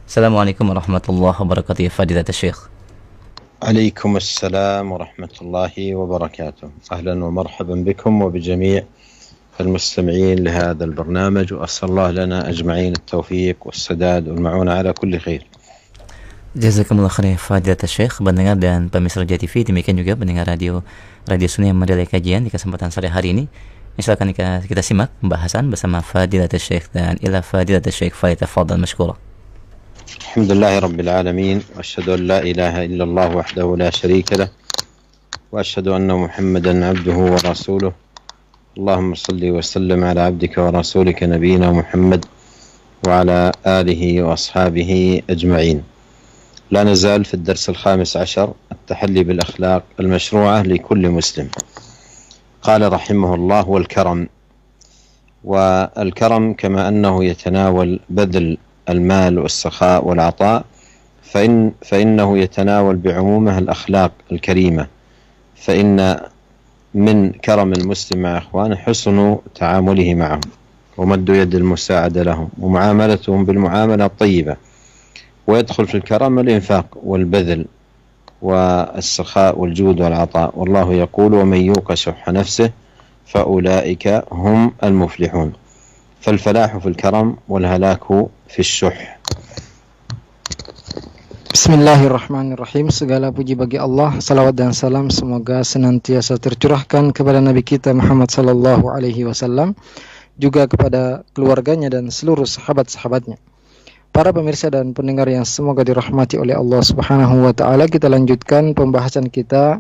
Assalamualaikum warahmatullahi wabarakatuh ya Fadilat Syekh. عليكم السلام ورحمة الله وبركاته. أهلا ومرحبا بكم وبجميع المستمعين لهذا البرنامج، وأسأل الله لنا أجمعين التوفيق والسداد والمعونة على كل خير. Jazakumullah khairan Fadilat Syekh, pendengar dan pemirsa Roja TV, demikian juga pendengar radio Sunnah yang menilai kajian di kesempatan sore hari ini. Misalkan kita simak pembahasan bersama Fadilat Syekh dan ila Fadilat Syekh falyatafaddal mashkura. الحمد لله رب العالمين، وأشهد أن لا إله إلا الله وحده لا شريك له، وأشهد أن محمدا عبده ورسوله. اللهم صل وسلم على عبدك ورسولك نبينا محمد وعلى آله وأصحابه أجمعين. لا نزال في الدرس الخامس عشر، التحلي بالأخلاق المشروعة لكل مسلم. قال رحمه الله: والكرم. والكرم كما أنه يتناول بذل المال والسخاء والعطاء، فإنه يتناول بعمومه الأخلاق الكريمة، فإن من كرم المسلم مع إخوانه حسن تعامله معهم ومد يد المساعدة لهم ومعاملتهم بالمعاملة الطيبة. ويدخل في الكرم الإنفاق والبذل والسخاء والجود والعطاء، والله يقول: ومن يوق شح نفسه فأولئك هم المفلحون. فالفلاح في الكرم والهلاك في الشح. Bismillahirrahmanirrahim. Segala puji bagi Allah, salawat dan salam semoga senantiasa tercurahkan kepada Nabi kita Muhammad sallallahu alaihi wasallam, juga kepada keluarganya dan seluruh sahabat-sahabatnya. Para pemirsa dan pendengar yang semoga dirahmati oleh Allah Subhanahu wa taala, kita lanjutkan pembahasan kita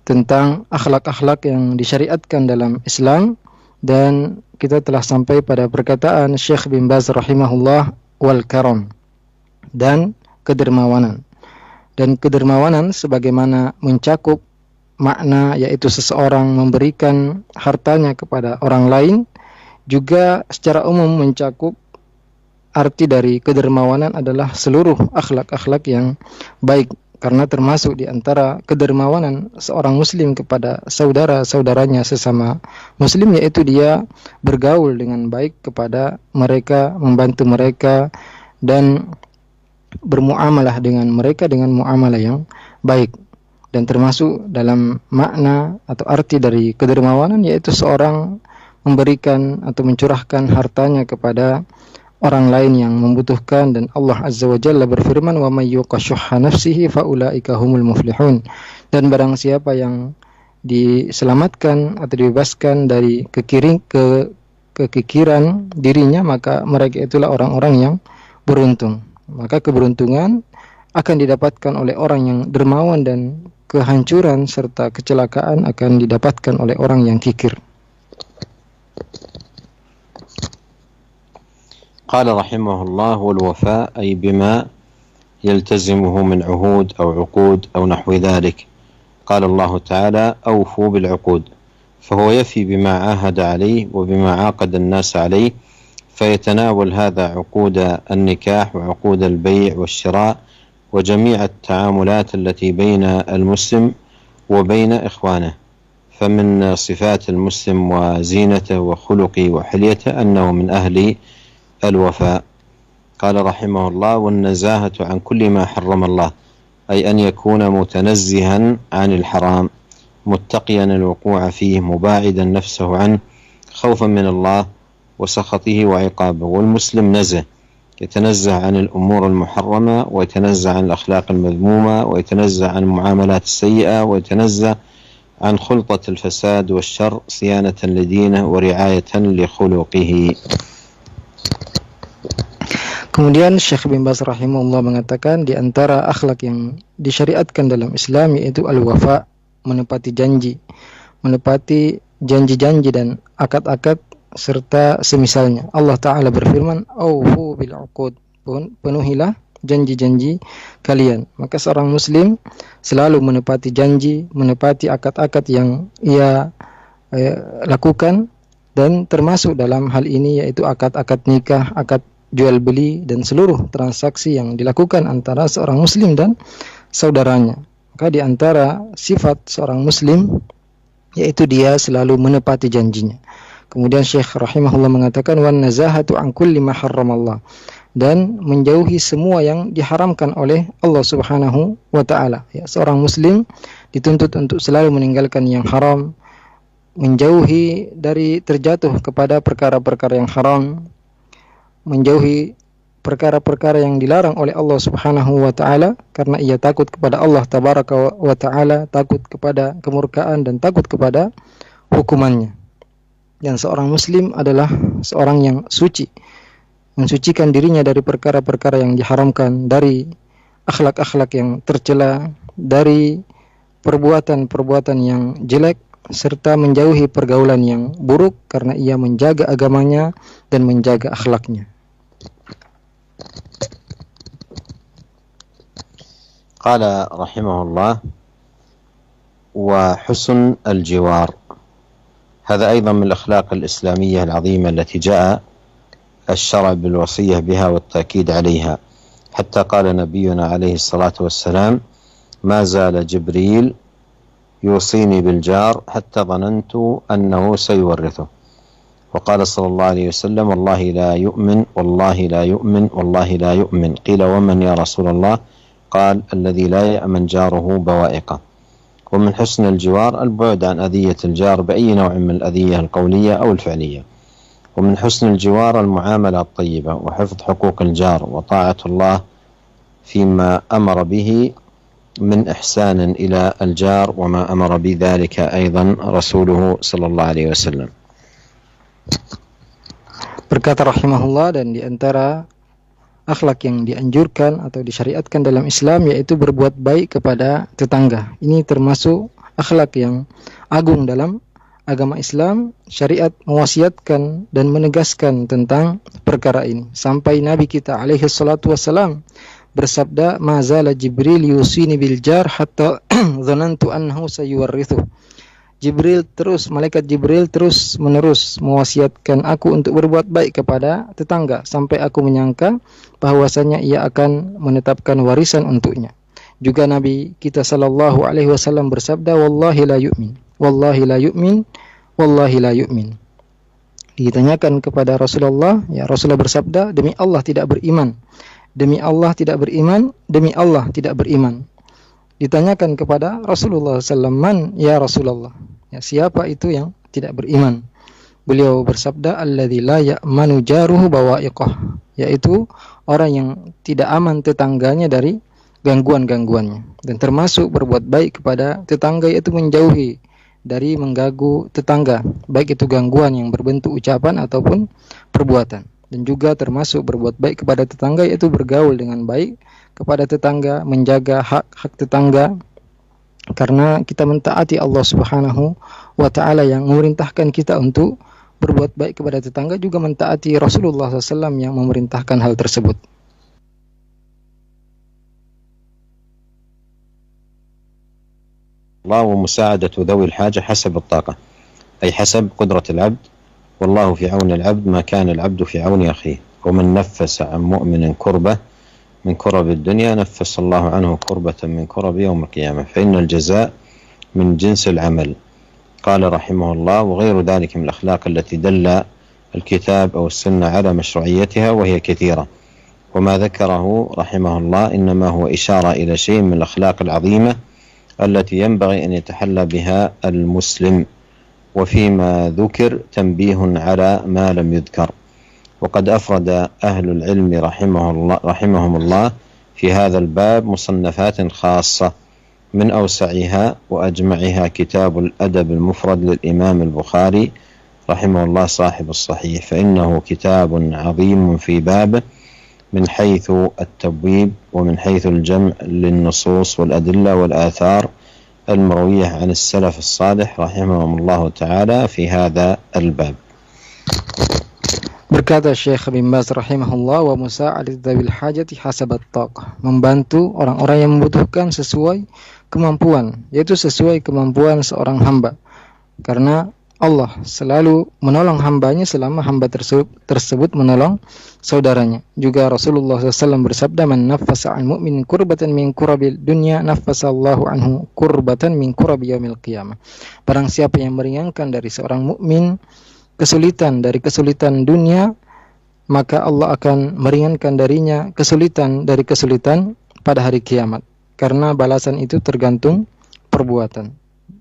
tentang akhlak-akhlak yang disyariatkan dalam Islam, dan kita telah sampai pada perkataan Syekh bin Baz rahimahullah, wal karam, dan kedermawanan. Dan kedermawanan sebagaimana mencakup makna yaitu seseorang memberikan hartanya kepada orang lain, juga secara umum mencakup arti dari kedermawanan adalah seluruh akhlak-akhlak yang baik, karena termasuk di antara kedermawanan seorang muslim kepada saudara-saudaranya sesama muslim, yaitu dia bergaul dengan baik kepada mereka, membantu mereka, dan bermuamalah dengan mereka dengan muamalah yang baik. Dan termasuk dalam makna atau arti dari kedermawanan yaitu seorang memberikan atau mencurahkan hartanya kepada orang lain yang membutuhkan. Dan Allah Azza wa Jalla berfirman, wa may yuqa syuhha nafsihi faulaika humul muflihun. Dan barang siapa yang diselamatkan atau dibebaskan dari kekikiran dirinya, maka mereka itulah orang-orang yang beruntung. Maka keberuntungan akan didapatkan oleh orang yang dermawan, dan kehancuran serta kecelakaan akan didapatkan oleh orang yang kikir. قال رحمه الله: والوفاء أي بما يلتزمه من عهود أو عقود أو نحو ذلك. قال الله تعالى: أوفوا بالعقود. فهو يفي بما عاهد عليه وبما عاقد الناس عليه، فيتناول هذا عقود النكاح وعقود البيع والشراء وجميع التعاملات التي بين المسلم وبين إخوانه. فمن صفات المسلم وزينته وخلقه وحليته أنه من أهل الوفاء. قال رحمه الله: والنزاهة عن كل ما حرم الله، أي أن يكون متنزها عن الحرام متقيا الوقوع فيه مباعدا نفسه عنه خوفا من الله وسخطه وعقابه. والمسلم نزه، يتنزه عن الأمور المحرمة، ويتنزه عن الأخلاق المذمومة، ويتنزه عن المعاملات السيئة، ويتنزه عن خلطة الفساد والشر صيانة لدينه ورعاية لخلقه. Kemudian Syekh bin Baz rahimahullah mengatakan, di antara akhlak yang disyariatkan dalam Islam yaitu al-wafa, menepati janji, menepati janji-janji dan akad-akad serta semisalnya. Allah Ta'ala berfirman, aufu bil uqud, penuhilah janji-janji kalian. Maka seorang muslim selalu menepati janji, menepati akad-akad yang ia lakukan, dan termasuk dalam hal ini yaitu akad-akad nikah, akad jual beli, dan seluruh transaksi yang dilakukan antara seorang muslim dan saudaranya. Maka di antara sifat seorang muslim yaitu dia selalu menepati janjinya. Kemudian Syekh rahimahullah mengatakan, wan nazahatu an kulli ma harramallah, dan menjauhi semua yang diharamkan oleh Allah Subhanahu wa taala. Ya, seorang muslim dituntut untuk selalu meninggalkan yang haram, menjauhi dari terjatuh kepada perkara-perkara yang haram, menjauhi perkara-perkara yang dilarang oleh Allah Subhanahu wa taala karena ia takut kepada Allah tabaraka wa taala, takut kepada kemurkaan dan takut kepada hukumannya. Dan seorang muslim adalah seorang yang suci, mensucikan dirinya dari perkara-perkara yang diharamkan, dari akhlak-akhlak yang tercela, dari perbuatan-perbuatan yang jelek, serta menjauhi pergaulan yang buruk karena ia menjaga agamanya dan menjaga akhlaknya. قال رحمه الله: وحسن الجوار، هذا أيضا من الأخلاق الإسلامية العظيمة التي جاء الشرع بالوصية بها والتأكيد عليها، حتى قال نبينا عليه الصلاة والسلام: ما زال جبريل يوصيني بالجار حتى ظننت أنه سيورثه. وقال صلى الله عليه وسلم: والله لا يؤمن، والله لا يؤمن، والله لا يؤمن. قيل: ومن يا رسول الله؟ قال: الذي لا يأمن جاره بوائقه. ومن حسن الجوار البعد عن أذية الجار بأي نوع من الأذية القولية أو الفعلية. ومن حسن الجوار المعاملة الطيبة وحفظ حقوق الجار وطاعة الله فيما أمر به من إحسان إلى الجار وما أمر بذلك أيضا رسوله صلى الله عليه وسلم. Berkata rahimahullah, dan di antara akhlak yang dianjurkan atau disyariatkan dalam Islam yaitu berbuat baik kepada tetangga. Ini termasuk akhlak yang agung dalam agama Islam. Syariat mewasiatkan dan menegaskan tentang perkara ini. Sampai Nabi kita alaihi salatu wassalam bersabda, "Ma zala Jibril yusini bil jar hatta dhanantu annahu sayuwarrithu." Malaikat Jibril terus menerus mewasiatkan aku untuk berbuat baik kepada tetangga sampai aku menyangka bahwasanya ia akan menetapkan warisan untuknya. Juga Nabi kita sallallahu alaihi wasallam bersabda, "Wallahi la yu'min, wallahi la yu'min, wallahi la yu'min." Ditanyakan kepada Rasulullah, ya Rasulullah bersabda, "Demi Allah tidak beriman, demi Allah tidak beriman, demi Allah tidak beriman." Ditanyakan kepada Rasulullah SAW, "Man ya Rasulullah?" Ya, siapa itu yang tidak beriman? Beliau bersabda, "Alladzi la ya'manu jaruhu bawa'iqah," yaitu orang yang tidak aman tetangganya dari gangguan-gangguannya. Dan termasuk berbuat baik kepada tetangga yaitu menjauhi dari mengganggu tetangga, baik itu gangguan yang berbentuk ucapan ataupun perbuatan. Dan juga termasuk berbuat baik kepada tetangga yaitu bergaul dengan baik kepada tetangga, menjaga hak-hak tetangga, karena kita mentaati Allah Subhanahu wa taala yang memerintahkan kita untuk berbuat baik kepada tetangga, juga mentaati Rasulullah SAW yang memerintahkan hal tersebut. الله ومساعدة ذوي الحاجة حسب الطاقة، أي حسب قدرة العبد، والله في عون العبد ما كان العبد في عون أخيه. ومن نفس عن مؤمن كربة من كرب الدنيا نفس الله عنه كربة من كرب يوم القيامة، فإن الجزاء من جنس العمل. قال رحمه الله: وغير ذلك من الأخلاق التي دل الكتاب أو السنة على مشروعيتها وهي كثيرة، وما ذكره رحمه الله إنما هو إشارة إلى شيء من الأخلاق العظيمة التي ينبغي أن يتحلى بها المسلم، وفيما ذكر تنبيه على ما لم يذكر. وقد أفرد أهل العلم رحمهم الله في هذا الباب مصنفات خاصة، من أوسعها وأجمعها كتاب الأدب المفرد للإمام البخاري رحمه الله صاحب الصحيح، فإنه كتاب عظيم في بابه من حيث التبويب ومن حيث الجمع للنصوص والأدلة والآثار المروية عن السلف الصالح رحمهم الله تعالى في هذا الباب. Berkata Syekh bin Baz rahimahullah, "Wa musa'adat dzawil hajati hasabat taqah," membantu orang-orang yang membutuhkan sesuai kemampuan, yaitu sesuai kemampuan seorang hamba. Karena Allah selalu menolong hambanya selama hamba tersebut menolong saudaranya. Juga Rasulullah SAW bersabda, "Man naffasa 'an mu'min kurbatan min kurabil dunya naffasallahu anhu kurbatan min kurabi yaumil qiyamah." Barang siapa yang meringankan dari seorang mukmin kesulitan dari kesulitan dunia, maka Allah akan meringankan darinya kesulitan dari kesulitan pada hari kiamat, karena balasan itu tergantung perbuatan.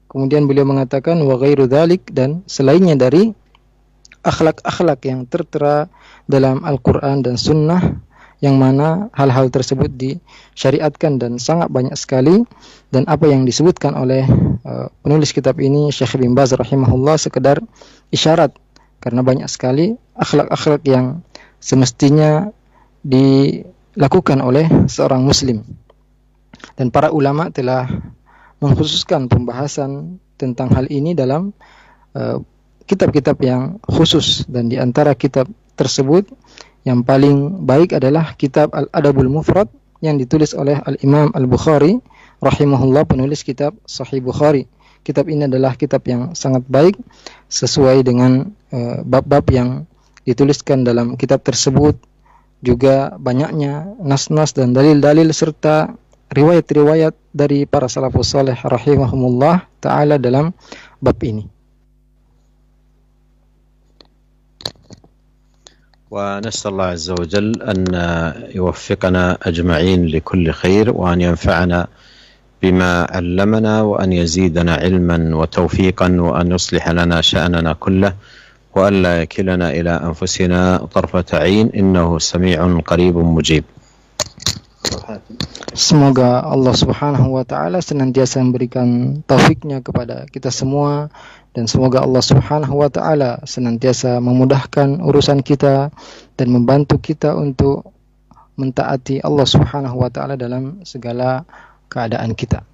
Kemudian beliau mengatakan wa ghairu dzalik, dan selainnya dari akhlak-akhlak yang tertera dalam Al-Quran dan Sunnah, yang mana hal-hal tersebut disyariatkan dan sangat banyak sekali. Dan apa yang disebutkan oleh penulis kitab ini, Syekh bin Baz rahimahullah, sekedar isyarat, karena banyak sekali akhlak-akhlak yang semestinya dilakukan oleh seorang muslim. Dan para ulama telah mengkhususkan pembahasan tentang hal ini dalam kitab-kitab yang khusus, dan di antara kitab tersebut yang paling baik adalah kitab Al-Adabul Mufrad yang ditulis oleh Al-Imam Al-Bukhari rahimahullah, penulis kitab Sahih Bukhari. Kitab ini adalah kitab yang sangat baik sesuai dengan bab-bab yang dituliskan dalam kitab tersebut, juga banyaknya nas-nas dan dalil-dalil serta riwayat-riwayat dari para salafus saleh rahimahumullah taala dalam bab ini. ونسأل الله عز وجل أن يوفقنا أجمعين لكل خير، وأن ينفعنا بما علمنا، وأن يزيدنا علما وتوفيقا، وأن يصلح لنا شأننا كله، وأن لا يكلنا إلى أنفسنا طرفة عين، إنه سميع قريب مجيب. Semoga Allah Subhanahu wa taala senantiasa memberikan taufiknya kepada kita semua, dan semoga Allah Subhanahu wa taala senantiasa memudahkan urusan kita dan membantu kita untuk mentaati Allah Subhanahu wa taala dalam segala keadaan kita.